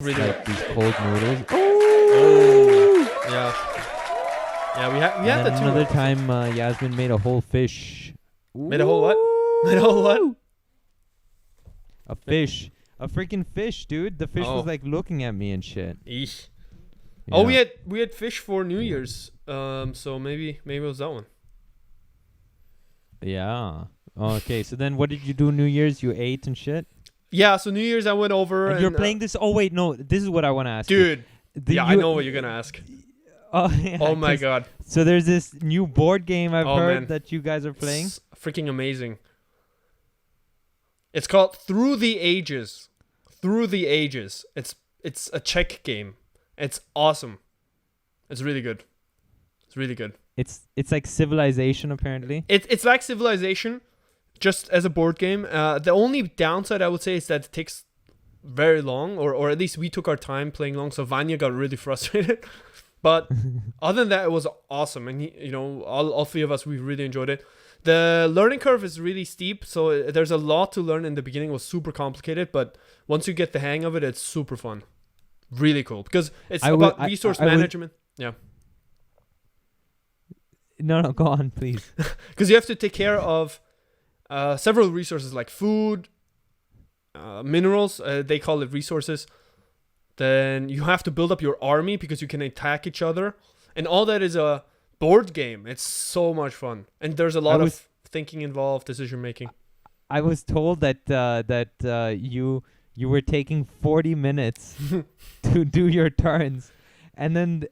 Really like these cold noodles. Oh, yeah. Yeah, we And had then that too. another time, Yasmin made a whole fish. Made a whole what? Made a whole what? A fish. A freaking fish, dude. The fish Oh. was like looking at me and shit. Eesh. Yeah. Oh, we had fish for New Year's. So maybe it was that one. Yeah. Okay, so then what did you do New Year's? You ate and shit? Yeah, so New Year's I went over And you're playing this? Oh, wait, no. This is what I want to ask dude. you. Yeah, I know what you're gonna ask. Oh, yeah, Oh my god. So there's this new board game I've heard man. that you guys are playing. It's freaking amazing. It's called Through the Ages. Through the Ages. It's a Czech game. It's awesome. It's really good. It's really good. It's like Civilization, apparently. It's like Civilization, just as a board game. The only downside I would say is that it takes very long, or at least we took our time playing long. So Vanya got really frustrated. But other than that, it was awesome, and all three of us, we really enjoyed it. The learning curve is really steep, so there's a lot to learn in the beginning. It was super complicated, but once you get the hang of it, it's super fun. Really cool, because it's about resource management. Yeah. No, go on, please. Because you have to take care of several resources like food, minerals. They call it resources. Then you have to build up your army because you can attack each other. And all that is a board game. It's so much fun. And there's a lot of thinking involved, decision making. I was told that you were taking 40 minutes to do your turns. And then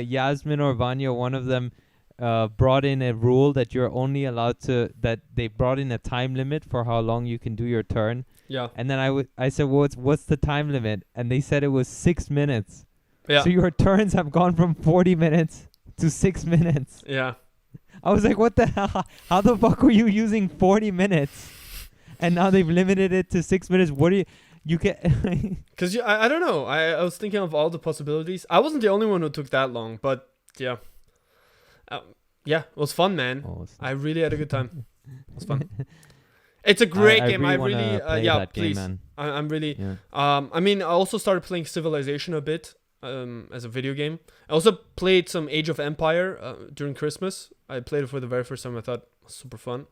Yasmin or Vanya, one of them, brought in a rule that you're only allowed to, that they brought in a time limit for how long you can do your turn. Yeah. And then I said, what's the time limit? And they said it was 6 minutes. Yeah. So your turns have gone from 40 minutes to 6 minutes. Yeah. I was like, what the hell? How the fuck were you using 40 minutes? And now they've limited it to 6 minutes. What do you can? Because I don't know. I was thinking of all the possibilities. I wasn't the only one who took that long, but yeah. Yeah, it was fun, man. I really had a good time. It was fun. It's a great game. I really yeah, please. Game, I'm really. Yeah. I mean, I also started playing Civilization a bit as a video game. I also played some Age of Empire during Christmas. I played it for the very first time. I thought it was super fun.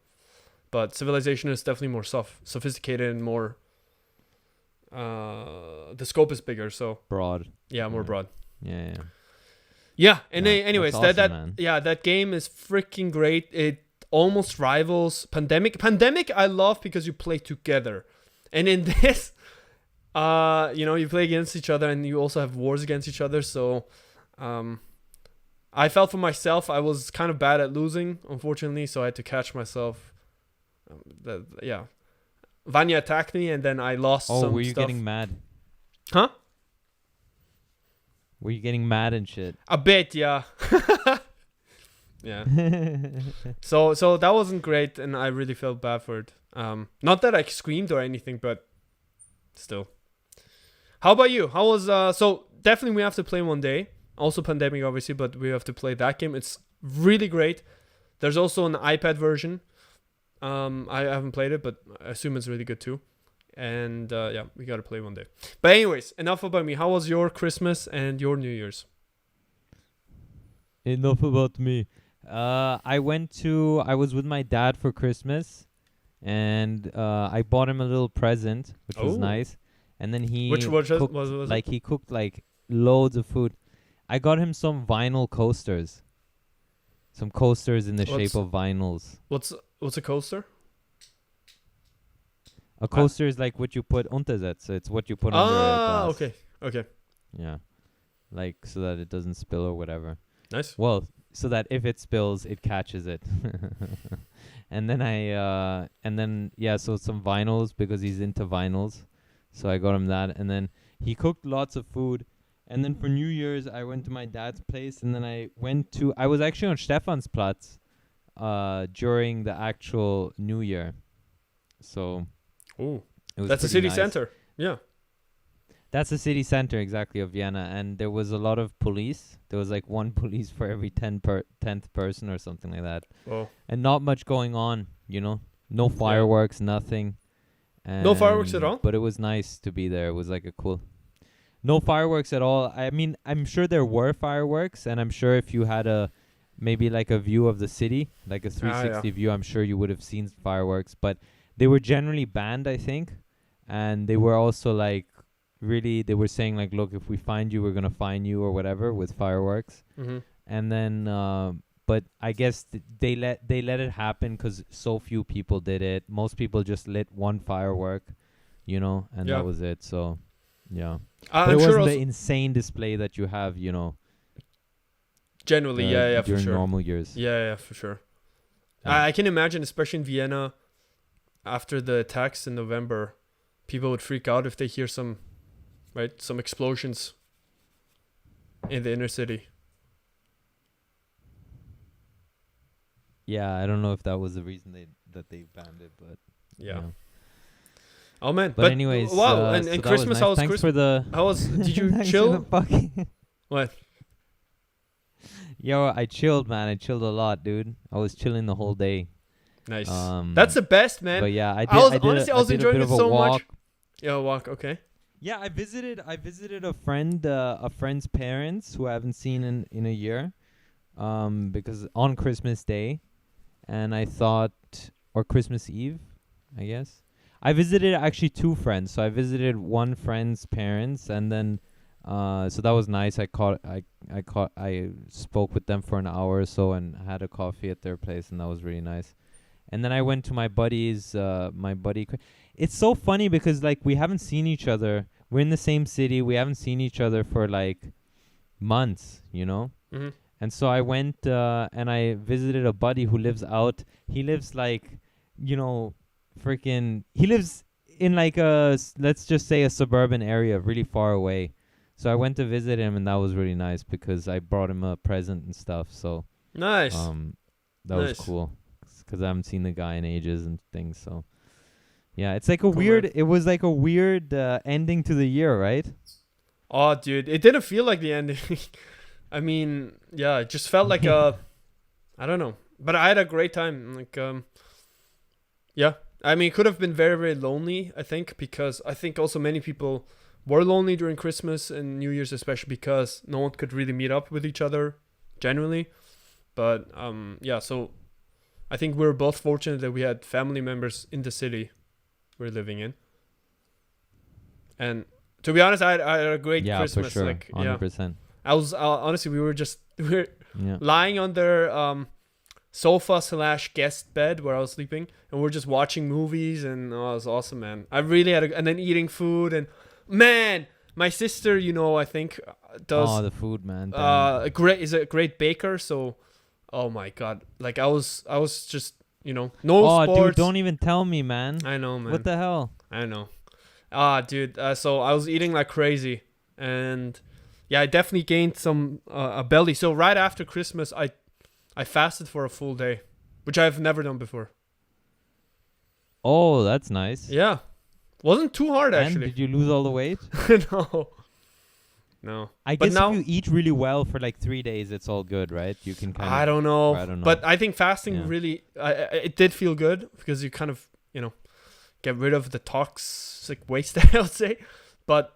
But Civilization is definitely more sophisticated and more. The scope is bigger, so broad. Yeah, more broad. Yeah. Yeah, and anyways, awesome, that game is freaking great. It almost rivals Pandemic. Pandemic I love because you play together. And in this, you play against each other and you also have wars against each other. So I felt for myself I was kind of bad at losing, unfortunately, so I had to catch myself. Vanya attacked me and then I lost some stuff. Oh, were you getting mad? Huh? Were you getting mad and shit? A bit, yeah. Yeah. So that wasn't great, and I really felt bad for it. Not that I screamed or anything, but still. How about you? How was so definitely we have to play one day. Also Pandemic, obviously, but we have to play that game. It's really great. There's also an iPad version. I haven't played it, but I assume it's really good too. And yeah, we gotta play one day. But anyways, enough about me. How was your Christmas and your New Year's? Enough about me. I was with my dad for Christmas, and I bought him a little present, which was nice. And then he he cooked like loads of food. I got him some vinyl coasters. Some coasters in the shape of vinyls. What's a coaster? A coaster is like what you put untersetzt, so it's what you put under a glass. Okay. Yeah. Like so that it doesn't spill or whatever. Nice. Well, so that if it spills, it catches it. And then so some vinyls because he's into vinyls. So I got him that, and then he cooked lots of food. And then for New Year's, I went to my dad's place, and then I was actually on Stephansplatz during the actual New Year. So that's the city center. Yeah. That's the city center, exactly, of Vienna. And there was a lot of police. There was like one police for every 10th person or something like that. Oh. And not much going on, No fireworks, nothing. No fireworks at all? But it was nice to be there. It was like a cool... No fireworks at all. I mean, I'm sure there were fireworks, and I'm sure if you had maybe like a view of the city, like a 360 view, I'm sure you would have seen fireworks. But they were generally banned, I think, and they were also like really, they were saying like, look, if we find you, we're gonna fine you or whatever with fireworks. Mm-hmm. And then, but I guess they let it happen because so few people did it. Most people just lit one firework, you know, and that was it. So, yeah. But I'm it sure wasn't the insane display that you have, you know. Generally, for during sure. normal years. Yeah, for sure. Yeah. I can imagine, especially in Vienna, after the attacks in November, people would freak out if they hear some explosions in the inner city. Yeah, I don't know if that was the reason that they banned it, but yeah. Oh man! But anyways, wow! And so Christmas, that was nice. Thanks for the. How was? Did you thanks chill? For the fucking What? Yo, I chilled, man. I chilled a lot, dude. I was chilling the whole day. Nice. That's the best, man. But yeah, I was enjoying it so much. Yeah, walk. Okay. Yeah, I visited a friend's parents who I haven't seen in a year, because on Christmas Day, and I thought, or Christmas Eve, I guess. I visited actually two friends. So I visited one friend's parents, and then, so that was nice. I spoke with them for an hour or so and had a coffee at their place, and that was really nice. And then I went to my buddy's, It's so funny because like we haven't seen each other. We're in the same city. We haven't seen each other for like months, you know? Mm-hmm. And so I went and I visited a buddy who lives out. He lives like, you know, he lives in like let's just say a suburban area really far away. So I went to visit him, and that was really nice because I brought him a present and stuff. So nice. That was cool because I haven't seen the guy in ages and things. So yeah, it's like it was like a weird ending to the year, right? Oh, dude, it didn't feel like the ending. I mean, yeah, it just felt like I don't know, but I had a great time. Like, yeah, I mean, it could have been very, very lonely, I think, because I think also many people were lonely during Christmas and New Year's, especially because no one could really meet up with each other generally. But yeah, so I think we were both fortunate that we had family members in the city we're living in. And to be honest, I had a great Christmas. For sure. Like, 100%. I was honestly, we were lying on their sofa/guest bed where I was sleeping, and we're just watching movies, and it was awesome, man. I really had and then eating food, and man, my sister, you know, I think does the food, man. is a great baker, so oh my god, like I was just, you know, no sports. Dude, don't even tell me, man. I know, man. What the hell? I know. Dude, so I was eating like crazy, and yeah, I definitely gained some a belly. So right after Christmas, I fasted for a full day, which I've never done before. Oh, that's nice. Yeah. Wasn't too hard, actually. And did you lose all the weight? No. I guess if you eat really well for like 3 days, it's all good, right? You can kind of... I don't know. But I think fasting really... it did feel good because you kind of, you know, get rid of the toxic waste, I would say. But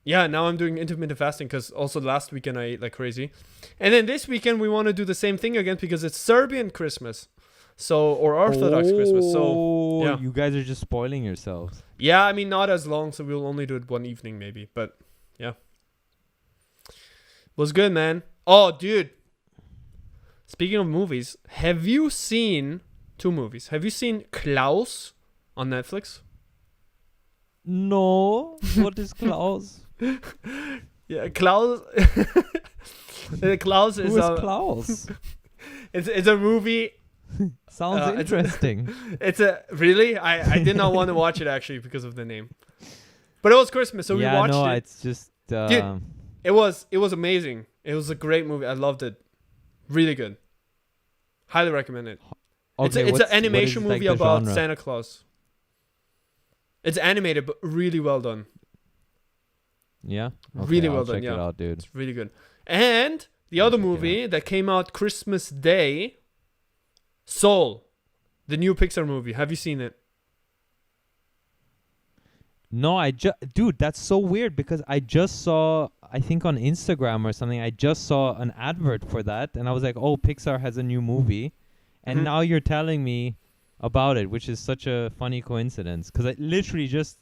yeah, now I'm doing intermittent fasting because also last weekend I ate like crazy. And then this weekend we want to do the same thing again because it's Serbian Christmas. So, or Orthodox Christmas. So, yeah. You guys are just spoiling yourselves. Yeah, I mean, not as long, so we'll only do it one evening maybe. But, yeah. Was good, man. Oh, dude. Speaking of movies, have you seen 2 movies? Have you seen Klaus on Netflix? No. What is Klaus? Yeah, Klaus. Klaus is... Who is Klaus? It's a movie... Sounds interesting. Really? I did not want to watch it actually because of the name, but it was Christmas, so we watched it. It's just dude, it was amazing. It was a great movie. I loved it. Really good. Highly recommend it. Okay, it's an animation movie like about genre? Santa Claus. It's animated but really well done. Yeah, okay, really well I'll done. check Yeah, it out, dude. It's really good. And the other movie that came out Christmas Day. Soul, the new Pixar movie. Have you seen it? No, dude, that's so weird because I just saw, I think on Instagram or something, I just saw an advert for that, and I was like, oh, Pixar has a new movie, and Mhm. now you're telling me about it, which is such a funny coincidence because I literally just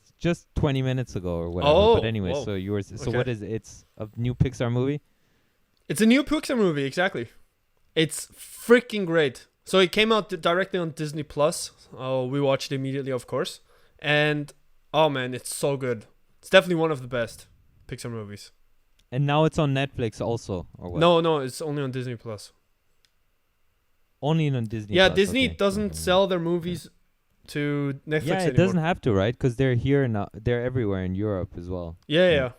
20 minutes ago or whatever. Oh, but anyway, whoa. so yours. So Okay. what is it? It's a new Pixar movie. It's a new Pixar movie, exactly. It's freaking great. So it came out directly on Disney Plus. Oh, we watched it immediately, of course. And oh man, it's so good. It's definitely one of the best Pixar movies. And now it's on Netflix also, or what? No, it's only on Disney Plus. Only on Disney. Yeah, Plus, Disney okay. doesn't sell their movies to Netflix Yeah, it anymore. doesn't have to, right? Because they're here now. They're everywhere in Europe as well. Yeah.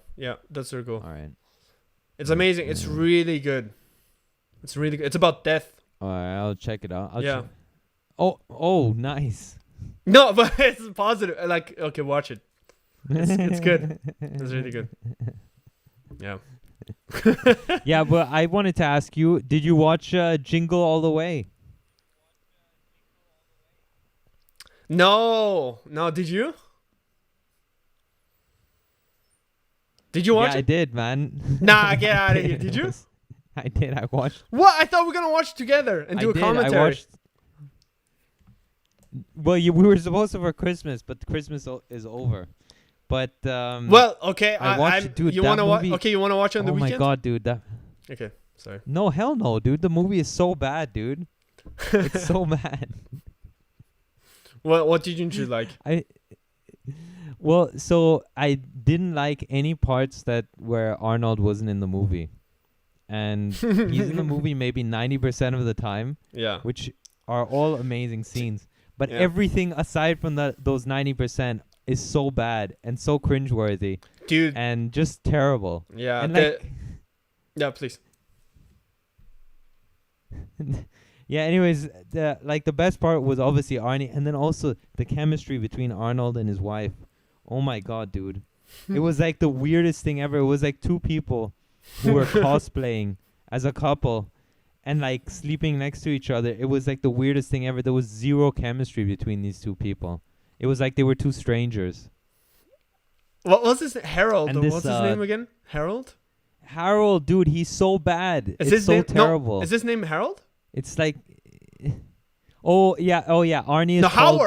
That's their goal. All right. It's amazing. It's really good. It's really good. It's about death. All right, I'll check it out. Yeah. Oh, nice. No, but it's positive. Like, okay, watch it. It's good. It's really good. Yeah. Yeah, but I wanted to ask you, did you watch Jingle All the Way? No, did you? Did you watch Yeah, I it? did, man. Nah, get out of here. Did you? I did. I watched. What? I thought we were going to watch it together and do a commentary. I watched. Well, we were supposed to for Christmas, but Christmas is over. But Well, okay. I watched it, dude. You that want to watch? movie- Okay, you want to watch it on the oh weekend? my god, dude! That Okay, sorry. no, hell no, dude. The movie is so bad, dude. It's so bad. What didn't you like? Well, so I didn't like any parts that where Arnold wasn't in the movie, and he's in the movie maybe 90% of the time, Yeah. which are all amazing scenes. But Yeah. everything aside from those 90% is so bad and so cringeworthy Dude. and just terrible. Yeah. And like, yeah, please. yeah. Anyways, the best part was obviously Arnie, and then also the chemistry between Arnold and his wife. Oh my god, dude! It was like the weirdest thing ever. It was like two people who were cosplaying as a couple and like sleeping next to each other. It was like the weirdest thing ever. There was zero chemistry between these two people. It was like they were two strangers. What was his Harold? And Or what's his name again? Harold? Harold, dude, he's so bad. Is It's his so name terrible. No, is his name Harold? It's like, oh yeah. Arnie is No, called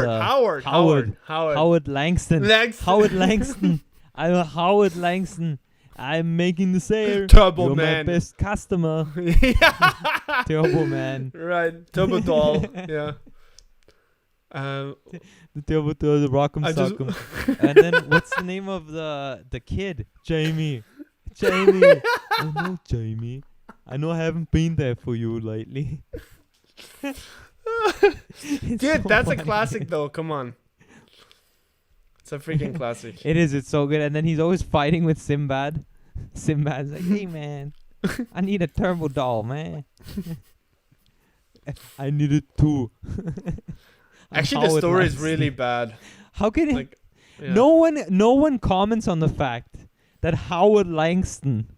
Howard. Langston. Howard Langston. I'm Howard Langston. I'm making the sale. Turbo You're Man. my best customer. Yeah. Turbo Man. Right. Turbo Doll. Yeah. The Turbo Doll, the Rock'em I just- Sock'em. And then what's the name of the kid? Jamie. Oh no, Jamie. I know I haven't been there for you lately. It's Dude, so that's a funny. classic though. Come on. It's a freaking classic. It is. It's so good. And then he's always fighting with Sinbad. Sinbad's like, hey, man. I need a turbo doll, man. I need it too. Actually, the story is really bad. How can it? Like, yeah. No one comments on the fact that Howard Langston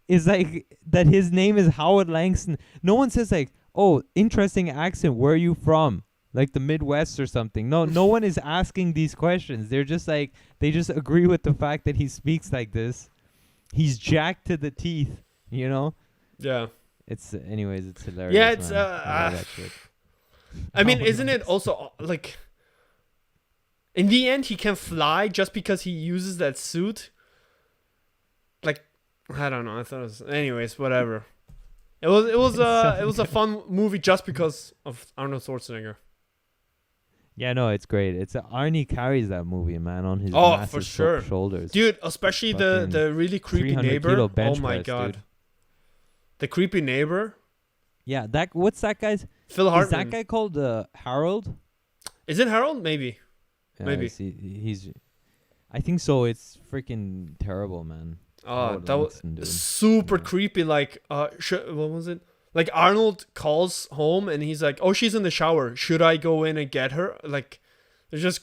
is like that. His name is Howard Langston. No one says like, oh, interesting accent. Where are you from? Like the Midwest or something. No one is asking these questions. They're just like, they just agree with the fact that he speaks like this. He's jacked to the teeth, you know? Yeah. Anyways, it's hilarious. Yeah, it's, man. I love that shit. I mean, Howard isn't it Langston. also like, in the end, he can fly just because he uses that suit? Like, I don't know. I thought it was, anyways, whatever. It was a fun movie just because of Arnold Schwarzenegger. Yeah, no, it's great. It's Arnie carries that movie, man, on his Oh, massive for sure. shoulders. Dude, especially Fucking the really creepy 300 neighbor. kilo Oh bench my press, god. dude. The creepy neighbor. Yeah, what's that guy's? Phil Is Hartman. that guy called Harold? Is it Harold? Maybe. Yeah, Maybe. he's. I think so. It's freaking terrible, man. Oh, Howard that was Langston, dude. super Yeah. creepy. Like, what was it? Like Arnold calls home and he's like, "Oh, she's in the shower. Should I go in and get her?" Like, they're just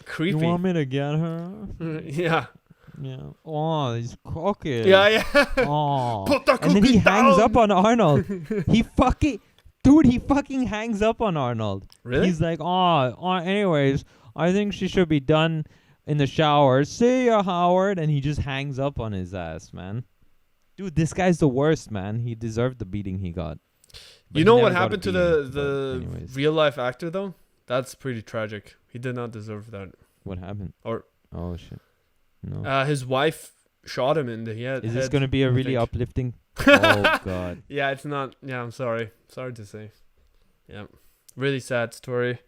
creepy. You want me to get her? Yeah. Yeah. Oh, he's cocky. Yeah. Oh. Put the And then he cookie hangs down. up on Arnold. he fucking hangs up on Arnold. Really? He's like, anyways, I think she should be done in the shower, "See ya, Howard," and he just hangs up on his ass, man. Dude, this guy's the worst, man. He deserved the beating he got. But You he know never what got a happened to beating, the but anyways. real life actor though? That's pretty tragic. He did not deserve that. What happened? Or oh shit, no. his wife shot him in the head. Is this gonna be a I really think. uplifting? Oh god. Yeah, it's not. Yeah, I'm sorry. Sorry to say. Yeah, really sad story.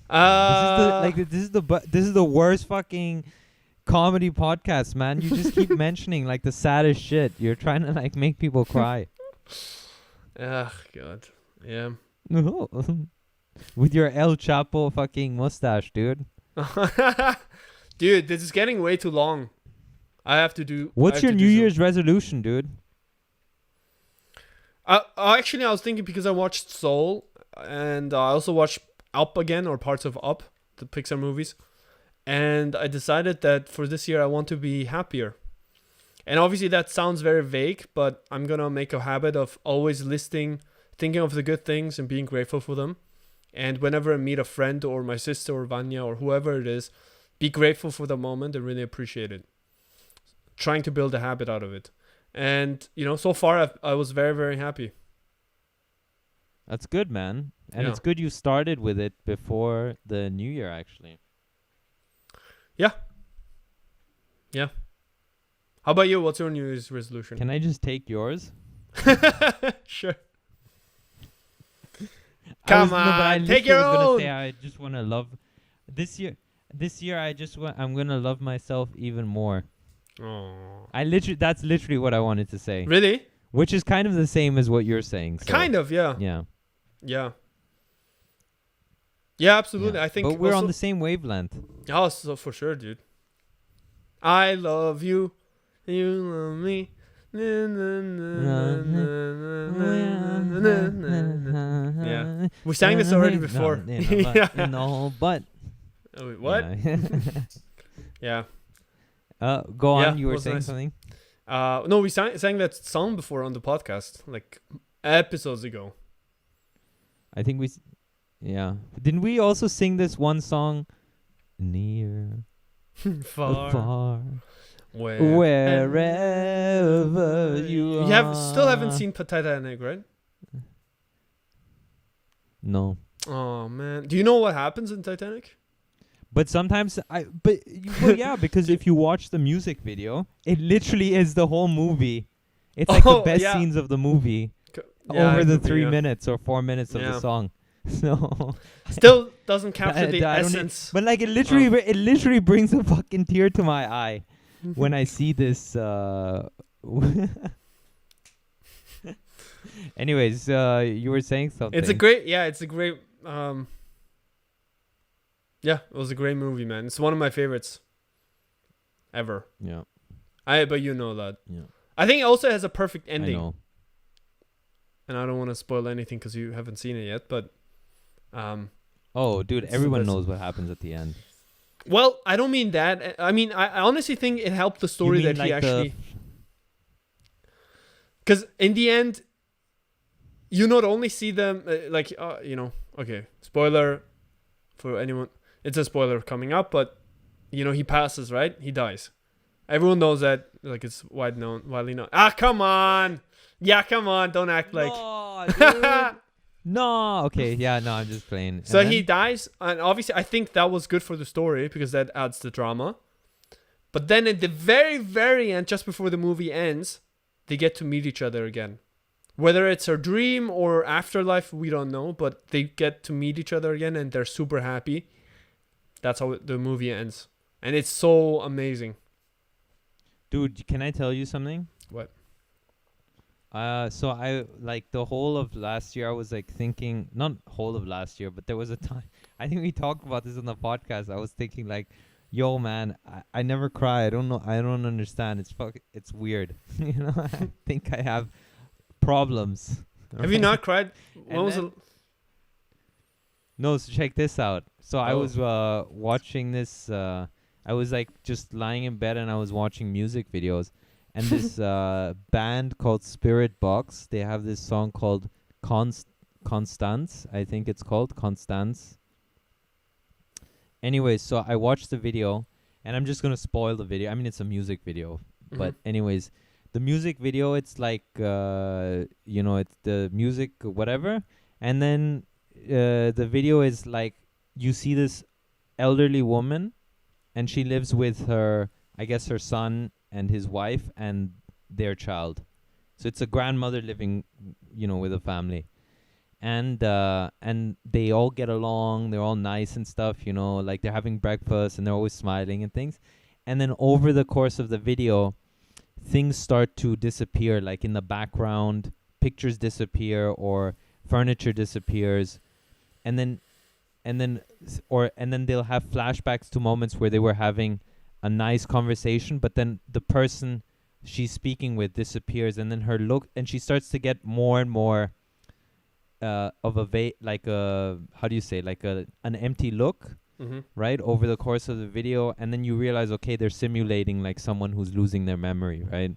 This is the worst fucking comedy podcast, man. You just keep mentioning like the saddest shit. You're trying to like make people cry. Ugh, God. Yeah. With your El Chapo fucking mustache, dude. Dude, this is getting way too long. I have to do. What's your New Year's resolution, dude? Actually, I was thinking because I watched Soul and I also watched Up again, or parts of Up, the Pixar movies. And I decided that for this year I want to be happier. And obviously that sounds very vague, but I'm going to make a habit of always thinking of the good things and being grateful for them. And whenever I meet a friend or my sister or Vanya or whoever it is, be grateful for the moment and really appreciate it. Trying to build a habit out of it. And, so far I was very, very happy. That's good, man. And Yeah. it's good you started with it before the new year, actually. Yeah. How about you? What's your New Year's resolution? Can I just take yours? Sure. I Come no, but I on, take literally your was gonna own. say I just want to love this year. This year, I'm gonna love myself even more. Oh. That's literally what I wanted to say. Really? Which is kind of the same as what you're saying. So, Kind of, yeah. Yeah. Yeah. Yeah, absolutely. Yeah. I think But we're on also- the same wavelength. Oh, so for sure, dude. I love you. You love me. Na, na, na, na, na, na, na, na. Yeah. We sang this already before. Yeah. No, but Oh, wait, what? Yeah. Yeah. Go on. Yeah, You were was saying nice. something. No, we sang that song before on the podcast, like episodes ago. I think yeah. Didn't we also sing this one song? Near, far, wherever you are. You still haven't seen Titanic, right? No. Oh man, do you know what happens in Titanic? But sometimes well, yeah, because if you watch the music video, it literally is the whole movie. It's like the best yeah. scenes of the movie Yeah, over it the could be, 3 yeah. minutes or 4 minutes of Yeah. the song. So, Still doesn't capture the I don't need- essence. but like it literally brings a fucking tear to my eye when I see this. Anyways, you were saying something. It's a great. Yeah, it was a great movie, man. It's one of my favorites ever. Yeah. But you know that. Yeah. I think it also has a perfect I ending. know. And I don't want to spoil anything because you haven't seen it yet. But, Oh, dude, It's the everyone best. knows what happens at the end. well, I don't mean that. I mean, I honestly think it helped the story You mean that he like the- actually. Because in the end, you not only see them okay, spoiler for anyone. It's a spoiler coming up, but he passes, right? He dies. Everyone knows that, like it's widely known. Come on. Yeah, come on. Don't act like. No, dude. No. Okay. Yeah. No. I'm just playing. So And he then- dies, and obviously I think that was good for the story because that adds the drama. But then at the very, very end, just before the movie ends, they get to meet each other again. Whether it's a dream or afterlife, we don't know, but they get to meet each other again and they're super happy. That's how the movie ends. And it's so amazing. Dude, can I tell you something? What? So I like the whole of last year. I was like thinking, not whole of last year, but there was a time. I think we talked about this on the podcast. I was thinking like, yo, man, I never cry. I don't know. I don't understand. It's weird. I think I have problems. Have you not cried? When And was then- it? No, so check this out. So I Oh. was watching this. I was like just lying in bed and I was watching music videos. And this band called Spirit Box, they have this song called Constance. I think it's called Constance. anyways, so I watched the video, and I'm just gonna spoil the video. I mean, it's a music video, but anyways, the music video, it's like it's the music whatever, and then the video is like you see this elderly woman, and she lives with her, I guess, her son and his wife and their child. So it's a grandmother living, with a family. And they all get along, they're all nice and stuff, like they're having breakfast and they're always smiling and things. And then over the course of the video, things start to disappear, like in the background, pictures disappear or furniture disappears. And then they'll have flashbacks to moments where they were having a nice conversation, but then the person she's speaking with disappears, and then her look, and she starts to get more and more of a how do you say, like an empty look, right, over the course of the video. And then you realize, okay, they're simulating like someone who's losing their memory, right,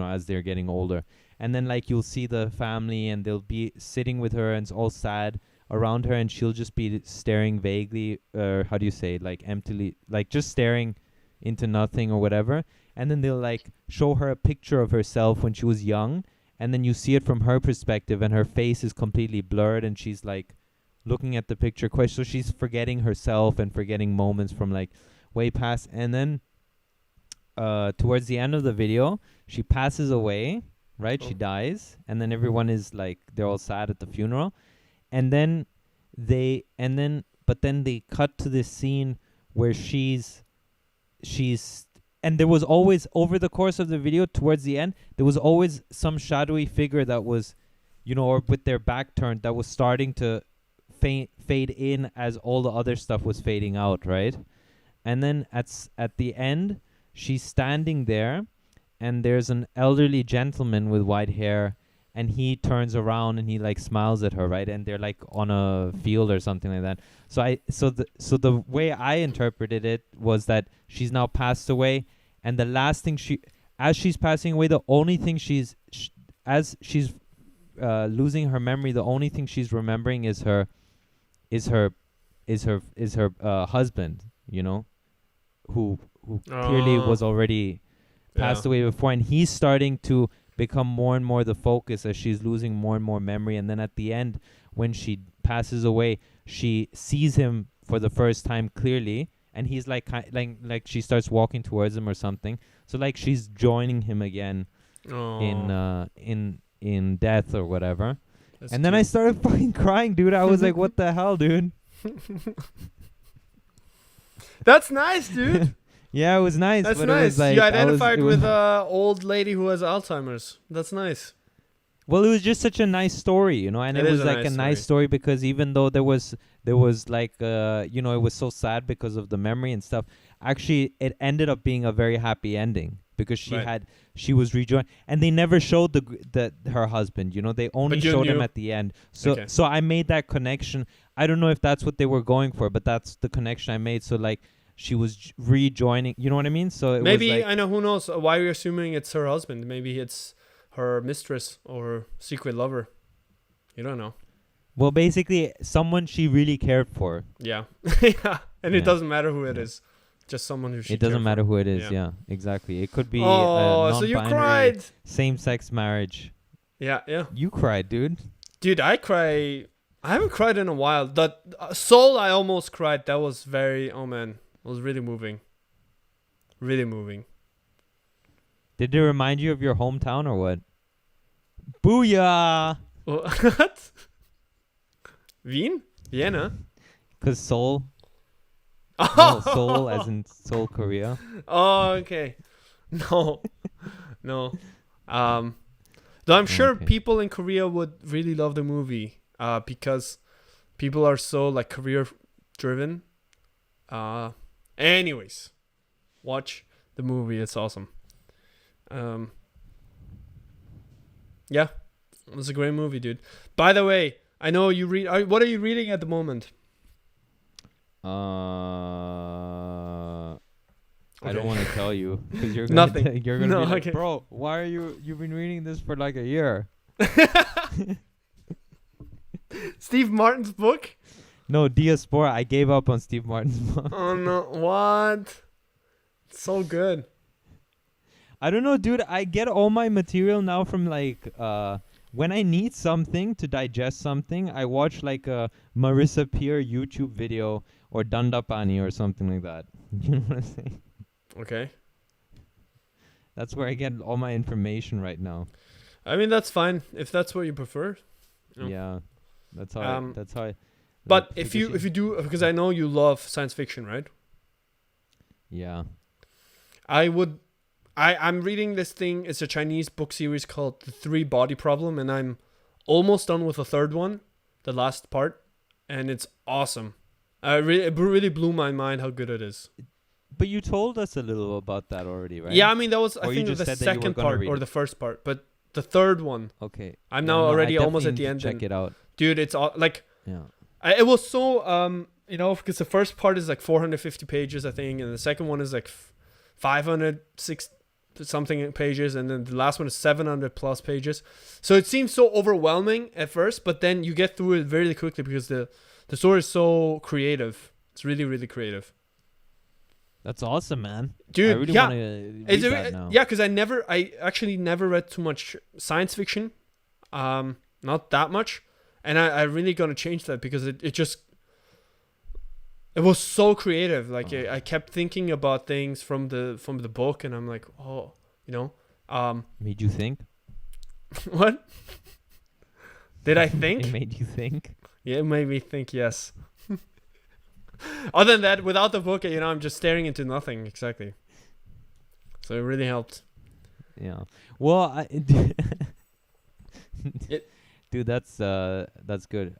as they're getting older. And then like you'll see the family, and they'll be sitting with her, and it's all sad around her, and she'll just be staring vaguely, how do you say, like emptily, like just staring into nothing or whatever. And then they'll like show her a picture of herself when she was young, and then you see it from her perspective, and her face is completely blurred, and she's like looking at the picture so she's forgetting herself and forgetting moments from like way past. And then towards the end of the video, she passes away, right? She dies, and then everyone is like, they're all sad at the funeral. And then they cut to this scene where she's and there was always, over the course of the video, towards the end, there was always some shadowy figure that was, or with their back turned, that was starting to fade in as all the other stuff was fading out, right? And then at the end, she's standing there, and there's an elderly gentleman with white hair, and he turns around and he like smiles at her, right? And they're like on a field or something like that. So the way I interpreted it was that she's now passed away, and the last thing as she's passing away, the only thing as she's losing her memory, the only thing she's remembering is her husband, who clearly was already passed away before, and he's starting to become more and more the focus as she's losing more and more memory. And then at the end, when she passes away, she sees him for the first time clearly, and he's like she starts walking towards him or something. So like she's joining him again in death or whatever. That's and cute. Then I started fucking crying, dude. I was like, what the hell, dude? That's nice, dude. Yeah, it was nice. That's but nice. It was like, you identified with an old lady who has Alzheimer's. That's nice. Well, it was just such a nice story, and it was like a nice story because even though there was like it was so sad because of the memory and stuff. Actually, it ended up being a very happy ending because she was rejoined, and they never showed her husband. They only showed him at the end. So I made that connection. I don't know if that's what they were going for, but that's the connection I made. So like, she was rejoining, you know what I mean? So it maybe was like, I know, who knows why we're assuming it's her husband. Maybe it's her mistress or secret lover. You don't know. Well, basically someone she really cared for. Yeah. Yeah. And it doesn't matter who it is. Just someone who she It doesn't matter for. who it is. Yeah, exactly. It could be so you cried. Same-sex marriage. Yeah, yeah. You cried, dude. Dude, I cry. I haven't cried in a while. That Soul, I almost cried. That was very, oh man. It was really moving. Really moving. Did it remind you of your hometown or what? Booyah! What? Wien? Vienna? Because Seoul. No, Seoul as in Seoul, Korea. Oh, okay. No. No. Though I'm sure people in Korea would really love the movie. Because people are so like career driven. Anyways, watch the movie. It's awesome. Yeah, it was a great movie, dude. By the way, I know you read. What are you reading at the moment? I don't want to tell you because you're nothing. You're gonna be like, bro, why are you've been reading this for like a year? Steve Martin's book? No, Diaspora. I gave up on Steve Martin's book. Oh no, what? So good. I don't know, dude. I get all my material now from when I need something to digest something, I watch like a Marissa Peer YouTube video or Dandapani or something like that. You know what I'm saying? Okay. That's where I get all my information right now. I mean, that's fine if that's what you prefer. No. Yeah, that's how. That's how. But if you do, because I know you love science fiction, right? Yeah. I'm reading this thing. It's a Chinese book series called The Three Body Problem, and I'm almost done with the third one, the last part, and it's awesome. It really blew my mind how good it is. But you told us a little about that already, right? Yeah, I mean that was I Or you think just the said that you were second gonna part read or it. the first part, but the third one. Okay. I'm Yeah, now no, I already almost definitely at the need end. to check it out. Dude, it's like Yeah. it was so because the first part is like 450 pages I think, and the second one is like 506 something pages, and then the last one is 700 plus pages. So it seems so overwhelming at first, but then you get through it very quickly because the story is so creative. It's really, really creative. That's awesome, man. Dude, I really yeah. want to read that now. Yeah, because I actually never read too much science fiction. Not that much. And I really gonna change that because it was so creative. Like I kept thinking about things from the book, and I'm like, oh, you know. Made you think? What? Did I think? It made you think? Yeah, it made me think, yes. Other than that, without the book, I'm just staring into nothing. Exactly. So it really helped. Yeah. Well, dude, that's good.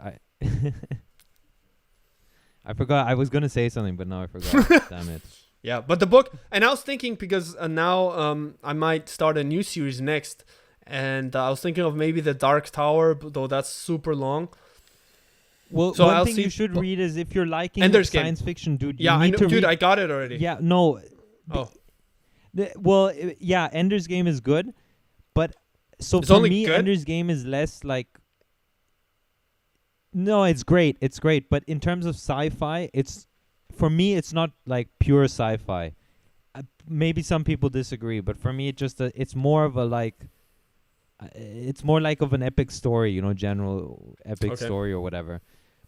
I forgot. I was gonna say something, but now I forgot. Damn it. Yeah, but the book, and I was thinking because now I might start a new series next, and I was thinking of maybe the Dark Tower, though that's super long. Well, so one thing you should read is if you're liking science fiction, dude. Yeah, I know, dude. I got it already. Yeah, no. Oh. Yeah, Ender's Game is good, but so it's for only me, good? Ender's Game is less like. No, it's great. It's great, but in terms of sci-fi, for me, it's not like pure sci-fi. Maybe some people disagree, but for me, it's more of a like. It's more like of an epic story, general epic story or whatever.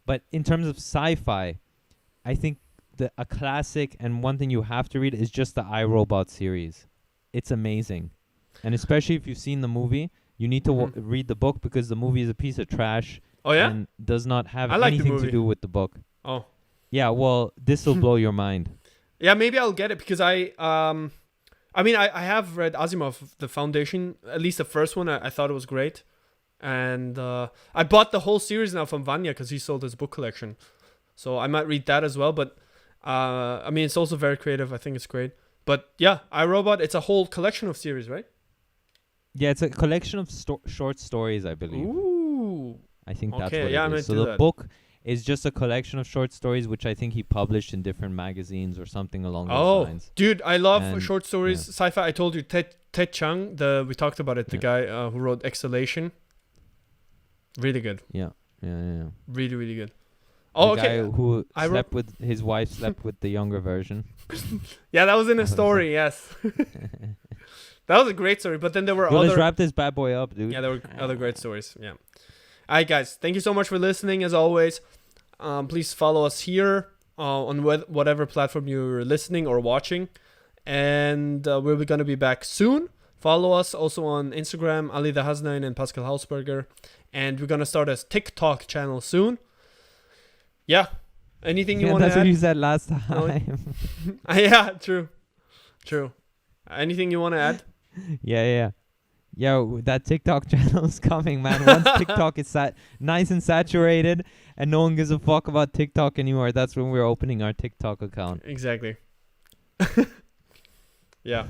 But in terms of sci-fi, I think a classic and one thing you have to read is just the iRobot series. It's amazing. And especially if you've seen the movie, you need to read the book because the movie is a piece of trash. Oh, yeah? And does not have like anything to do with the book. Oh. Yeah, well, this will blow your mind. Yeah, maybe I'll get it because I have read Asimov, The Foundation, at least the first one. I thought it was great. And I bought the whole series now from Vanya because he sold his book collection. So I might read that as well. But, it's also very creative. I think it's great. But, yeah, iRobot, it's a whole collection of series, right? Yeah, it's a collection of short stories, I believe. Ooh. I think that's Okay, what yeah, it is. So the book is just a collection of short stories, which I think he published in different magazines or something along those lines. Dude, I love short stories, sci-fi. I told you, Ted Chiang, we talked about it, the guy who wrote Exhalation. Really good. Yeah. Really, really good. Oh, the okay. Guy who slept with his wife, slept with the younger version. Yeah, that was in a story, yes. That was a great story, but then there were other... Let's wrap this bad boy up, dude. Yeah, there were other great stories, yeah. All right, guys. Thank you so much for listening, as always. Please follow us here on whatever platform you're listening or watching. And we're going to be back soon. Follow us also on Instagram, Ali the Hasnain and Pascal Hausberger. And we're going to start a TikTok channel soon. Yeah. Anything you want to add? That's what you said last time. Yeah, true. Anything you want to add? Yeah, that TikTok channel is coming, man. Once TikTok is nice and saturated and no one gives a fuck about TikTok anymore, that's when we're opening our TikTok account. Exactly. Yeah.